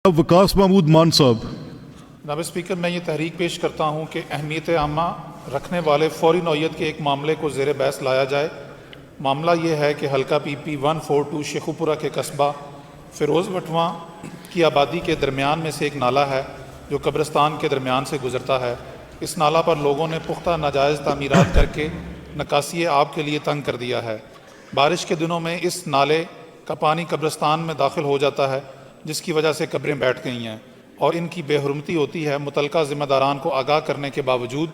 वकास महमूद मान साहब। जनाब स्पीकर, मैं ये तहरीक पेश करता हूँ कि अहमियत आमा रखने वाले फ़ौरी नौयत के एक मामले को ज़ेर बहस लाया जाए। मामला ये है कि हल्का PP 142 शेखुपुरा के कस्बा फ़िरोज़ वटवा की आबादी के दरमियान में से एक नाला है जो कब्रिस्तान के दरमियान से गुज़रता है। इस नाला पर लोगों ने पुख्ता नाजायज़ तामीरात करके नकासी आब के लिए तंग कर दिया है। बारिश के दिनों में इस नाले का पानी कब्रिस्तान में दाखिल हो जाता है, जिसकी वजह से कब्रें बैठ गई हैं और इनकी बेहरमती होती है। मुतलका ज़िम्मेदारान को आगाह करने के बावजूद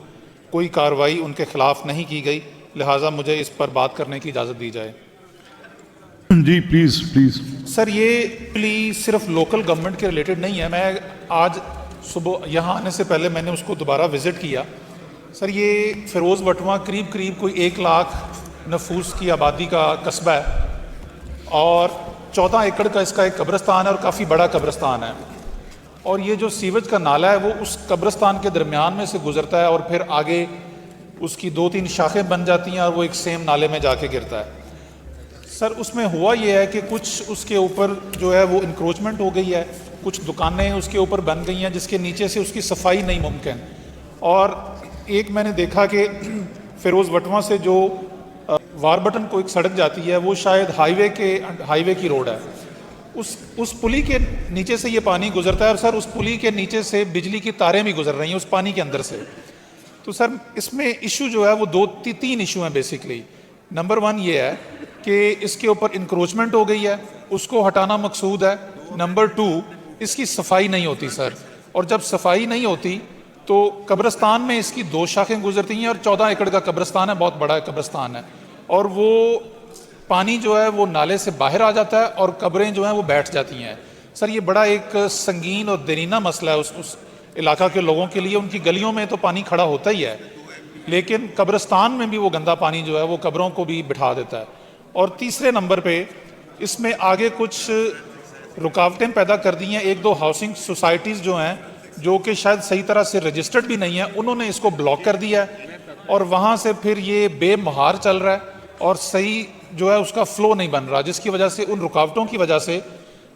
कोई कार्रवाई उनके ख़िलाफ़ नहीं की गई, लिहाजा मुझे इस पर बात करने की इजाज़त दी जाए। जी प्लीज़ प्लीज़। सर, ये प्लीज़ सिर्फ लोकल गवर्नमेंट के रिलेटेड नहीं है। मैं आज सुबह यहाँ आने से पहले मैंने उसको दोबारा विज़िट किया। सर, ये फ़िरोज़ वटवा करीब करीब कोई 1 लाख नफूस की आबादी का कस्बा है और 14 एकड़ का इसका एक कब्रिस्तान है और काफ़ी बड़ा कब्रिस्तान है। और ये जो सीवेज का नाला है वो उस कब्रिस्तान के दरमियान में से गुजरता है और फिर आगे उसकी 2-3 शाखें बन जाती हैं और वो एक सेम नाले में जाके गिरता है। सर, उसमें हुआ ये है कि कुछ उसके ऊपर जो है वो इंक्रोचमेंट हो गई है, कुछ दुकानें उसके ऊपर बन गई हैं जिसके नीचे से उसकी सफाई नहीं मुमकिन। और एक मैंने देखा कि फ़िरोज़ वटवा से जो वारबटन को एक सड़क जाती है वो शायद हाईवे की रोड है। उस पुली के नीचे से ये पानी गुजरता है और सर उस पुली के नीचे से बिजली की तारें भी गुजर रही हैं उस पानी के अंदर से। तो सर इसमें इशू जो है वो 2-3 इशू हैं बेसिकली। नंबर 1 ये है कि इसके ऊपर इंक्रोचमेंट हो गई है, उसको हटाना मकसूद है। नंबर 2, इसकी सफाई नहीं होती सर, और जब सफाई नहीं होती तो कब्रिस्तान में इसकी 2 शाखें गुजरती हैं और 14 एकड़ का कब्रिस्तान है, बहुत बड़ा कब्रिस्तान है, और वो पानी जो है वो नाले से बाहर आ जाता है और कब्रें जो हैं वो बैठ जाती हैं। सर, ये बड़ा एक संगीन और दरीना मसला है उस इलाका के लोगों के लिए। उनकी गलियों में तो पानी खड़ा होता ही है, लेकिन कब्रिस्तान में भी वो गंदा पानी जो है वो कब्रों को भी बिठा देता है। और तीसरे नंबर पे इसमें आगे कुछ रुकावटें पैदा कर दी हैं। 1-2 हाउसिंग सोसाइटीज़ जो हैं जो कि शायद सही तरह से रजिस्टर्ड भी नहीं है, उन्होंने इसको ब्लॉक कर दिया है और वहाँ से फिर ये बेमहार चल रहा है और सही जो है उसका फ़्लो नहीं बन रहा, जिसकी वजह से उन रुकावटों की वजह से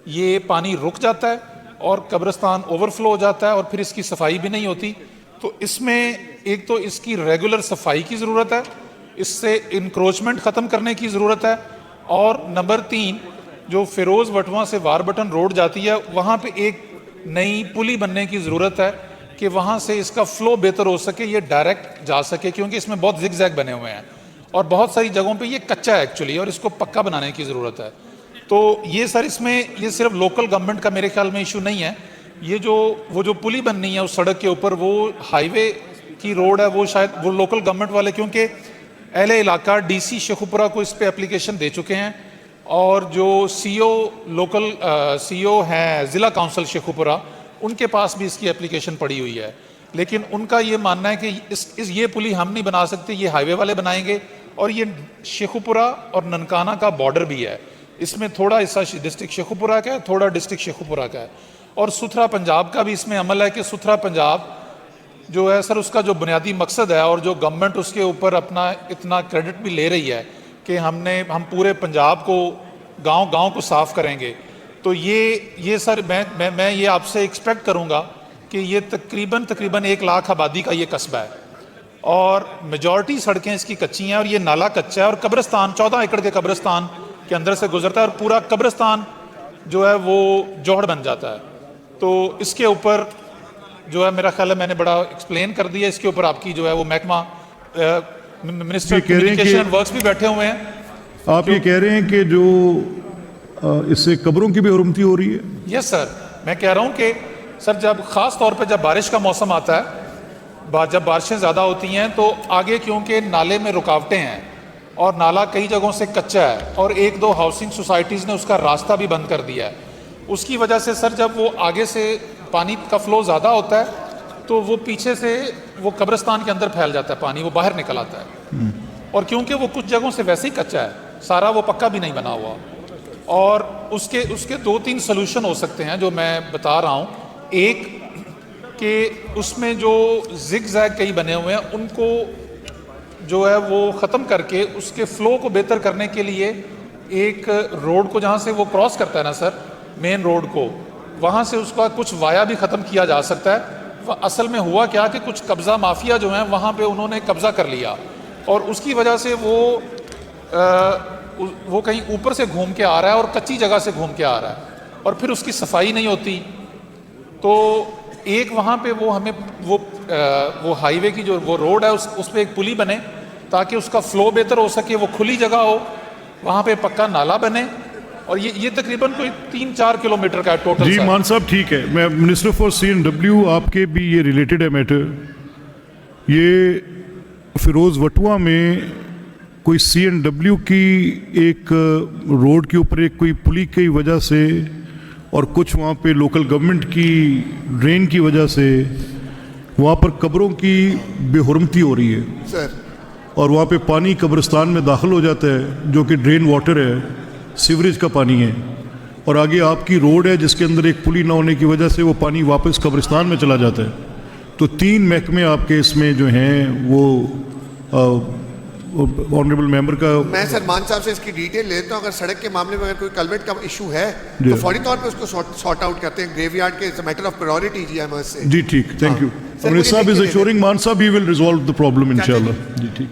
ये पानी रुक जाता है और कब्रिस्तान ओवरफ्लो हो जाता है और फिर इसकी सफाई भी नहीं होती। तो इसमें एक तो इसकी रेगुलर सफाई की ज़रूरत है, इससे इंक्रोचमेंट ख़त्म करने की ज़रूरत है, और नंबर 3 जो फ़िरोज़ वटवा से वारबटन रोड जाती है वहाँ पे एक नई पुली बनने की ज़रूरत है कि वहाँ से इसका फ़्लो बेहतर हो सके, ये डायरेक्ट जा सके, क्योंकि इसमें बहुत जिगजैग बने हुए हैं और बहुत सारी जगहों पे ये कच्चा है एक्चुअली और इसको पक्का बनाने की ज़रूरत है। तो ये सर इसमें ये सिर्फ लोकल गवर्नमेंट का मेरे ख्याल में इशू नहीं है। ये वो जो पुली बननी है उस सड़क के ऊपर, वो हाईवे की रोड है, वो शायद वो लोकल गवर्नमेंट वाले, क्योंकि अहले इलाका DC शेखुपुरा को इस पर एप्लीकेशन दे चुके हैं और जो लोकल CO हैं ज़िला काउंसिल शेखुपुरा, उनके पास भी इसकी एप्लीकेशन पड़ी हुई है। लेकिन उनका ये मानना है कि ये पुली हम नहीं बना सकते, ये हाईवे वाले बनाएंगे। और ये शेखुपुरा और ननकाना का बॉर्डर भी है, इसमें थोड़ा हिस्सा डिस्ट्रिक्ट शेखुपुरा का है, थोड़ा डिस्ट्रिक्ट शेखुपुरा का है। और सुथरा पंजाब का भी इसमें अमल है कि सुथरा पंजाब जो है सर उसका जो बुनियादी मकसद है और जो गवर्नमेंट उसके ऊपर अपना इतना क्रेडिट भी ले रही है कि हम पूरे पंजाब को गांव को साफ़ करेंगे। तो ये सर मैं ये आपसे एक्सपेक्ट करूँगा कि ये तकरीबन 1 लाख आबादी का ये कस्बा है और मेजॉरिटी सड़कें इसकी कच्ची हैं और ये नाला कच्चा है और कब्रिस्तान 14 एकड़ के कब्रिस्तान के अंदर से गुजरता है और पूरा कब्रिस्तान जो है वो जोहड़ बन जाता है। तो इसके ऊपर जो है मेरा ख्याल है मैंने बड़ा एक्सप्लेन कर दिया। इसके ऊपर आपकी जो है वो महकमा मिनिस्टर कम्युनिकेशन एंड वर्क्स भी बैठे हुए हैं। आप ये कह रहे हैं कि जो इससे कब्रों की बेहरमती हो रही है? यस सर, मैं कह रहा हूँ कि सर जब ख़ास तौर पे जब बारिश का मौसम आता है, जब बारिशें ज़्यादा होती हैं तो आगे क्योंकि नाले में रुकावटें हैं और नाला कई जगहों से कच्चा है और 1-2 हाउसिंग सोसाइटीज़ ने उसका रास्ता भी बंद कर दिया है, उसकी वजह से सर जब वो आगे से पानी का फ़्लो ज़्यादा होता है तो वो पीछे से वो कब्रिस्तान के अंदर फैल जाता है, पानी वो बाहर निकल आता है। और क्योंकि वो कुछ जगहों से वैसे ही कच्चा है, सारा वो पक्का भी नहीं बना हुआ, और उसके 2-3 सलूशन हो सकते हैं जो मैं बता रहा हूँ। एक कि उसमें जो जिग-जैग कई बने हुए हैं उनको जो है वो ख़त्म करके उसके फ़्लो को बेहतर करने के लिए एक रोड को जहाँ से वो क्रॉस करता है ना सर, मेन रोड को, वहाँ से उसका कुछ वाया भी ख़त्म किया जा सकता है। असल में हुआ क्या कि कुछ कब्ज़ा माफिया जो हैं वहाँ पे उन्होंने कब्ज़ा कर लिया और उसकी वजह से वो कहीं ऊपर से घूम के आ रहा है और कच्ची जगह से घूम के आ रहा है और फिर उसकी सफाई नहीं होती। तो एक वहाँ पे वो हमें वो हाईवे की जो वो रोड है उस पे एक पुली बने ताकि उसका फ्लो बेहतर हो सके, वो खुली जगह हो, वहाँ पे पक्का नाला बने और ये तकरीबन कोई 3-4 किलोमीटर का टोटल। जी मान साहब ठीक है, मैं मिनिस्टर फॉर CNW आपके भी ये रिलेटेड है मैटर। ये फिरोज़ वटवा में कोई CNW की एक रोड के ऊपर एक कोई पुली की वजह से और कुछ वहाँ पे लोकल गवर्नमेंट की ड्रेन की वजह से वहाँ पर कब्रों की बेहुरमती हो रही है सर। और वहाँ पे पानी कब्रिस्तान में दाखिल हो जाता है जो कि ड्रेन वाटर है, सीवरेज का पानी है और आगे आपकी रोड है जिसके अंदर एक पुली ना होने की वजह से वो पानी वापस कब्रिस्तान में चला जाता है। तो 3 महकमे आपके इसमें जो हैं वो ऑनरेबल मेंबर का। मैं सर मान साहब से इसकी डिटेल लेता हूँ। अगर सड़क के मामले में अगर कोई कल्वेट का इशू है तो फौरी तौर पे उसको सॉर्ट आउट करते हैं। ग्रेवयार्ड के मैटर ऑफ प्रायोरिटी GMS से। जी ठीक, थैंक यू। साहब इज एश्योरिंग मान साहब he will resolve the problem इंशाल्लाह। जी ठीक।